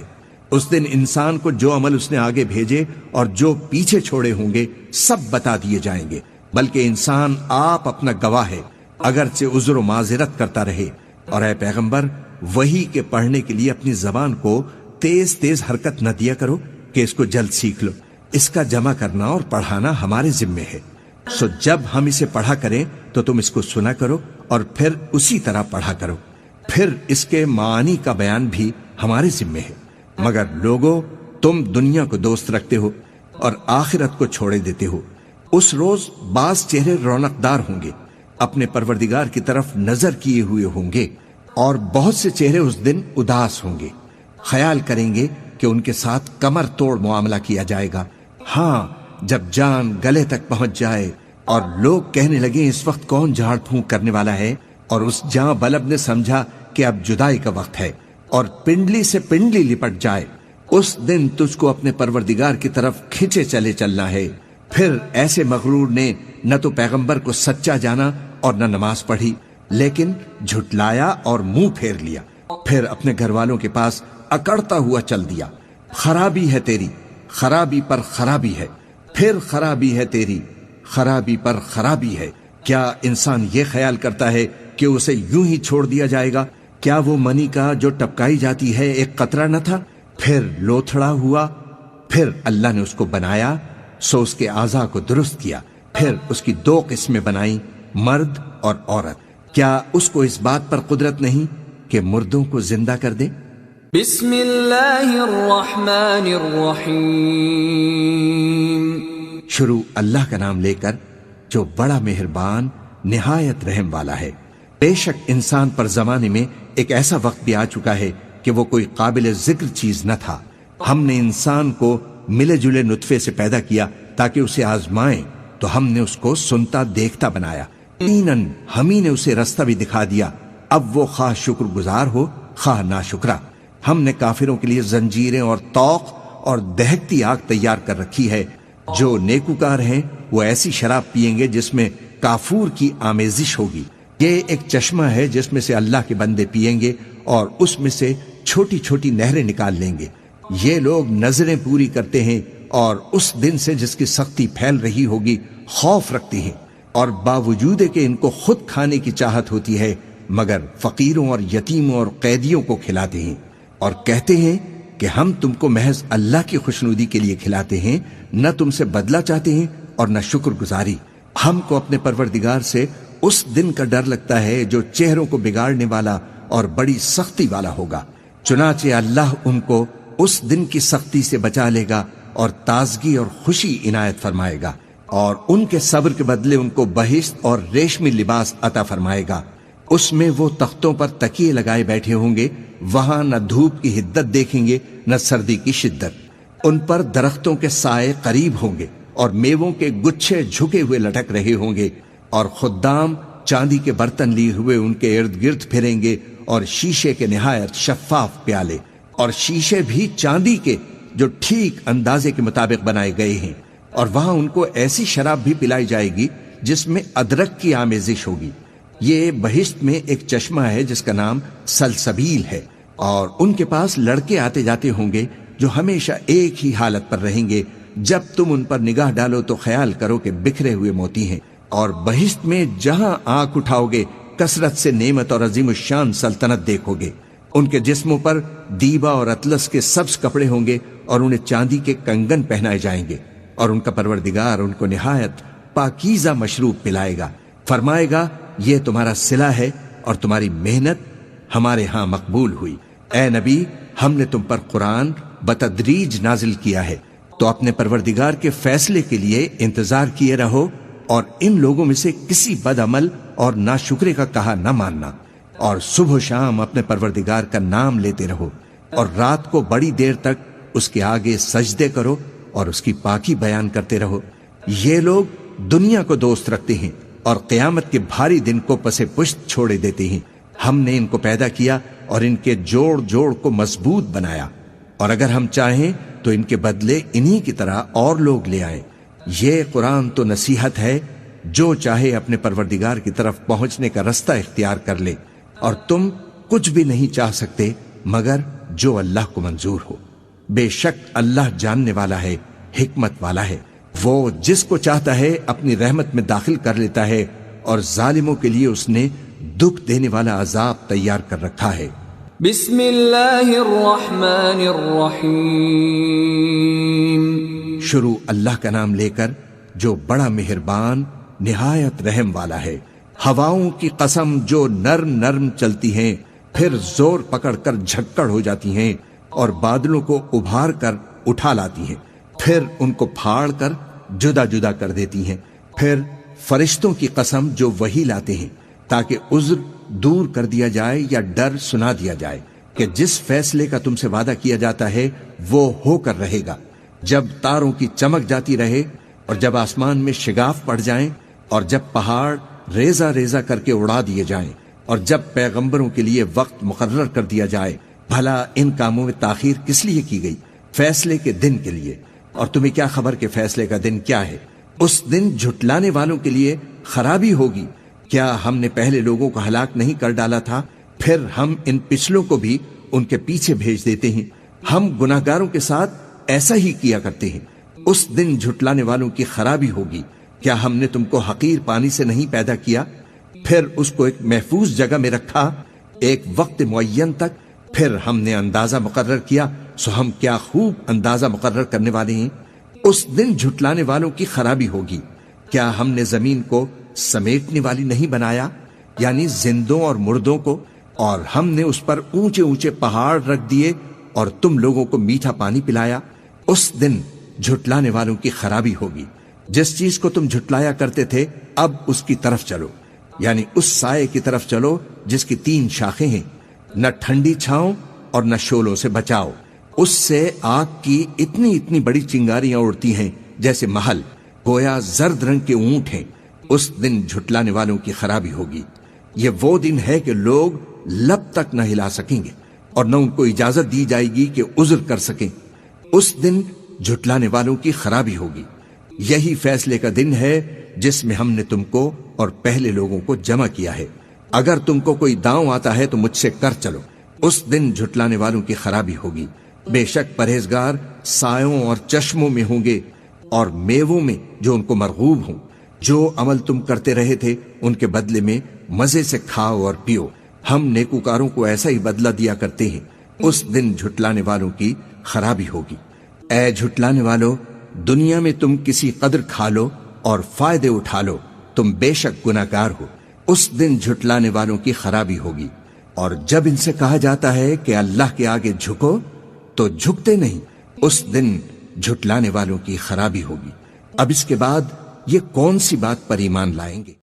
Speaker 2: اس دن انسان کو جو عمل اس نے آگے بھیجے اور جو پیچھے چھوڑے ہوں گے سب بتا دیے جائیں گے، بلکہ انسان آپ اپنا گواہ ہے، اگرچہ عذر و معذرت کرتا رہے۔ اور اے پیغمبر، وحی کے پڑھنے کے لیے اپنی زبان کو تیز تیز حرکت نہ دیا کرو کہ اس کو جلد سیکھ لو، اس کا جمع کرنا اور پڑھانا ہمارے ذمے ہے۔ سو جب ہم اسے پڑھا کریں تو تم اس کو سنا کرو اور پھر اسی طرح پڑھا کرو، پھر اس کے معانی کا بیان بھی ہمارے ذمے ہے۔ مگر لوگو، تم دنیا کو دوست رکھتے ہو اور آخرت کو چھوڑے دیتے ہو۔ اس روز بعض چہرے رونقدار ہوں گے، اپنے پروردگار کی طرف نظر کیے ہوئے ہوں گے، اور بہت سے چہرے اس دن اداس ہوں گے، خیال کریں گے کہ ان کے ساتھ کمر توڑ معاملہ کیا جائے گا۔ ہاں، جب جان گلے تک پہنچ جائے اور لوگ کہنے لگے اس وقت کون جھاڑ پھونک کرنے والا ہے، اور اس جاں بلب نے سمجھا کہ اب جدائی کا وقت ہے، اور پنڈلی سے پنڈلی لپٹ جائے، اس دن تجھ کو اپنے پروردگار کی طرف کھینچے چلے چلنا ہے۔ پھر ایسے مغرور نے نہ تو پیغمبر کو سچا جانا اور نہ نماز پڑھی، لیکن جھٹلایا اور منہ پھیر لیا، پھر اپنے گھر والوں کے پاس اکڑتا ہوا چل دیا۔ خرابی ہے تیری، خرابی پر خرابی ہے، پھر خرابی ہے تیری، خرابی پر خرابی ہے۔ کیا انسان یہ خیال کرتا ہے کہ اسے یوں ہی چھوڑ دیا جائے گا؟ کیا وہ منی کا جو ٹپکائی جاتی ہے ایک قطرہ نہ تھا، پھر لوتھڑا ہوا، پھر اللہ نے اس کو بنایا، سو اس کے اعضاء کو درست کیا، پھر اس کی دو قسمیں بنائیں، مرد اور عورت۔ کیا اس کو اس بات پر قدرت نہیں کہ مردوں کو زندہ کر دے؟
Speaker 1: بسم اللہ الرحمن الرحیم۔
Speaker 2: شروع اللہ کا نام لے کر جو بڑا مہربان نہایت رحم والا ہے۔ بے شک انسان پر زمانے میں ایک ایسا وقت بھی آ چکا ہے کہ وہ کوئی قابل ذکر چیز نہ تھا۔ ہم نے انسان کو ملے جلے نطفے سے پیدا کیا تاکہ اسے آزمائیں، تو ہم نے اس کو سنتا دیکھتا بنایا، یقیناً ہم ہی نے اسے رستہ بھی دکھا دیا۔ اب وہ خواہ شکر گزار ہو خواہ ناشکرا۔ ہم نے کافروں کے لیے زنجیریں اور طوق اور دہکتی آگ تیار کر رکھی ہے۔ جو نیکوکار ہیں وہ ایسی شراب پیئیں گے جس میں کافور کی آمیزش ہوگی۔ یہ ایک چشمہ ہے جس میں سے اللہ کے بندے پیئیں گے اور اس میں سے چھوٹی چھوٹی نہریں نکال لیں گے۔ یہ لوگ نظریں پوری کرتے ہیں اور اس دن سے جس کی سختی پھیل رہی ہوگی خوف رکھتے ہیں، اور باوجود کہ ان کو خود کھانے کی چاہت ہوتی ہے مگر فقیروں اور یتیموں اور قیدیوں کو کھلاتے ہیں، اور کہتے ہیں کہ ہم تم کو محض اللہ کی خوشنودی کے لیے کھلاتے ہیں، نہ تم سے بدلہ چاہتے ہیں اور نہ شکر گزاری۔ ہم کو اپنے پروردگار سے اس دن کا ڈر لگتا ہے جو چہروں کو بگاڑنے والا اور بڑی سختی والا ہوگا۔ چنانچہ اللہ ان کو اس دن کی سختی سے بچا لے گا اور تازگی اور خوشی عنایت فرمائے گا، اور ان کے صبر کے بدلے ان کو بہشت اور ریشمی لباس عطا فرمائے گا۔ اس میں وہ تختوں پر تکیے لگائے بیٹھے ہوں گے، وہاں نہ دھوپ کی حدت دیکھیں گے نہ سردی کی شدت۔ ان پر درختوں کے سائے قریب ہوں گے اور میووں کے گچھے جھکے ہوئے لٹک رہے ہوں گے، اور خدام چاندی کے برتن لیے ہوئے ان کے ارد گرد پھریں گے، اور شیشے کے نہایت شفاف پیالے، اور شیشے بھی چاندی کے جو ٹھیک اندازے کے مطابق بنائے گئے ہیں۔ اور وہاں ان کو ایسی شراب بھی پلائی جائے گی جس میں ادرک کی آمیزش ہوگی۔ یہ بہشت میں ایک چشمہ ہے جس کا نام سلسبیل ہے، اور ان کے پاس لڑکے آتے جاتے ہوں گے جو ہمیشہ ایک ہی حالت پر رہیں گے۔ جب تم ان پر نگاہ ڈالو تو خیال کرو کہ بکھرے ہوئے موتی ہیں، اور بہشت میں جہاں آنکھ اٹھاؤ گے کثرت سے نعمت اور عظیم الشان سلطنت دیکھو گے۔ ان کے جسموں پر دیبا اور اطلس کے سبز کپڑے ہوں گے، اور انہیں چاندی کے کنگن پہنائے جائیں گے، اور ان کا پروردگار ان کو نہایت پاکیزہ مشروب پلائے گا، فرمائے گا یہ تمہارا صلہ ہے اور تمہاری محنت ہمارے ہاں مقبول ہوئی۔ اے نبی، ہم نے تم پر قرآن بتدریج نازل کیا ہے، تو اپنے پروردگار کے فیصلے کے لیے انتظار کیے رہو، اور ان لوگوں میں سے کسی بد عمل اور ناشکرے کا کہا نہ ماننا، اور صبح و شام اپنے پروردگار کا نام لیتے رہو، اور رات کو بڑی دیر تک اس کے آگے سجدے کرو اور اس کی پاکی بیان کرتے رہو۔ یہ لوگ دنیا کو دوست رکھتے ہیں اور قیامت کے بھاری دن کو پس پشت چھوڑے دیتے ہیں۔ ہم نے ان کو پیدا کیا اور ان کے جوڑ جوڑ کو مضبوط بنایا، اور اگر ہم چاہیں تو ان کے بدلے انہی کی طرح اور لوگ لے آئیں۔ یہ قرآن تو نصیحت ہے، جو چاہے اپنے پروردگار کی طرف پہنچنے کا رستہ اختیار کر لے، اور تم کچھ بھی نہیں چاہ سکتے مگر جو اللہ کو منظور ہو۔ بے شک اللہ جاننے والا ہے، حکمت والا ہے۔ وہ جس کو چاہتا ہے اپنی رحمت میں داخل کر لیتا ہے، اور ظالموں کے لیے اس نے دکھ دینے والا عذاب تیار کر رکھا ہے۔
Speaker 1: بسم اللہ الرحمن الرحیم۔
Speaker 2: شروع اللہ کا نام لے کر جو بڑا مہربان نہایت رحم والا ہے۔ ہواؤں کی قسم جو نرم نرم چلتی ہیں، پھر زور پکڑ کر جھکڑ ہو جاتی ہیں، اور بادلوں کو ابھار کر اٹھا لاتی ہیں، پھر ان کو پھاڑ کر جدا جدا کر دیتی ہیں۔ پھر فرشتوں کی قسم جو وحی لاتے ہیں تاکہ عذر دور کر دیا جائے یا ڈر سنا دیا جائے کہ جس فیصلے کا تم سے وعدہ کیا جاتا ہے وہ ہو کر رہے گا۔ جب تاروں کی چمک جاتی رہے، اور جب آسمان میں شگاف پڑ جائیں، اور جب پہاڑ ریزہ ریزہ کر کے اڑا دیے جائیں، اور جب پیغمبروں کے لیے وقت مقرر کر دیا جائے، بھلا ان کاموں میں تاخیر کس لیے کی گئی؟ فیصلے کے دن کے لیے۔ اور تمہیں کیا خبر کہ فیصلے کا دن کیا ہے؟ اس دن جھٹلانے والوں کے لیے خرابی ہوگی۔ کیا ہم نے پہلے لوگوں کو ہلاک نہیں کر ڈالا تھا؟ پھر ہم ان پچھلوں کو بھی ان کے پیچھے بھیج دیتے ہیں۔ ہم گناہگاروں کے ساتھ ایسا ہی کیا کرتے ہیں۔ اس دن جھٹلانے والوں کی خرابی ہوگی۔ کیا ہم نے تم کو حقیر پانی سے نہیں پیدا کیا، پھر اس کو ایک محفوظ جگہ میں رکھا ایک وقت معین تک؟ پھر ہم نے اندازہ مقرر کیا، سو ہم کیا خوب اندازہ مقرر کرنے والے ہیں۔ اس دن جھٹلانے والوں کی خرابی ہوگی۔ کیا ہم نے زمین کو سمیٹنے والی نہیں بنایا، یعنی زندوں اور مردوں کو، اور ہم نے اس پر اونچے اونچے پہاڑ رکھ دیے اور تم لوگوں کو میٹھا پانی پلایا۔ اس دن جھٹلانے والوں کی خرابی ہوگی۔ جس چیز کو تم جھٹلایا کرتے تھے اب اس کی طرف چلو، یعنی اس سائے کی طرف چلو جس کی 3 شاخیں ہیں، نہ ٹھنڈی چھاؤں اور نہ شولوں سے بچاؤ۔ اس سے آگ کی اتنی اتنی بڑی چنگاریاں اڑتی ہیں جیسے محل، گویا زرد رنگ کے اونٹ ہیں۔ اس دن جھٹلانے والوں کی خرابی ہوگی۔ یہ وہ دن ہے کہ لوگ لب تک نہ ہلا سکیں گے، اور نہ ان کو اجازت دی جائے گی کہ عذر کر سکیں۔ اس دن جھٹلانے والوں کی خرابی ہوگی۔ یہی فیصلے کا دن ہے جس میں ہم نے تم کو اور پہلے لوگوں کو جمع کیا ہے۔ اگر تم کو کوئی داؤں آتا ہے تو مجھ سے کر چلو۔ اس دن جھٹلانے والوں کی خرابی ہوگی۔ بے شک پرہیزگار سایوں اور چشموں میں ہوں گے، اور میووں میں جو ان کو مرغوب ہوں۔ جو عمل تم کرتے رہے تھے ان کے بدلے میں مزے سے کھاؤ اور پیو۔ ہم نیکوکاروں کو ایسا ہی بدلہ دیا کرتے ہیں۔ اس دن جھٹلانے والوں کی خرابی ہوگی۔ اے جھٹلانے والو، دنیا میں تم کسی قدر کھا لو اور فائدے اٹھا لو، تم بے شک گناہگار ہو۔ اس دن جھٹلانے والوں کی خرابی ہوگی۔ اور جب ان سے کہا جاتا ہے کہ اللہ کے آگے جھکو تو جھکتے نہیں۔ اس دن جھٹلانے والوں کی خرابی ہوگی۔ اب اس کے بعد یہ کون سی بات پر ایمان لائیں گے؟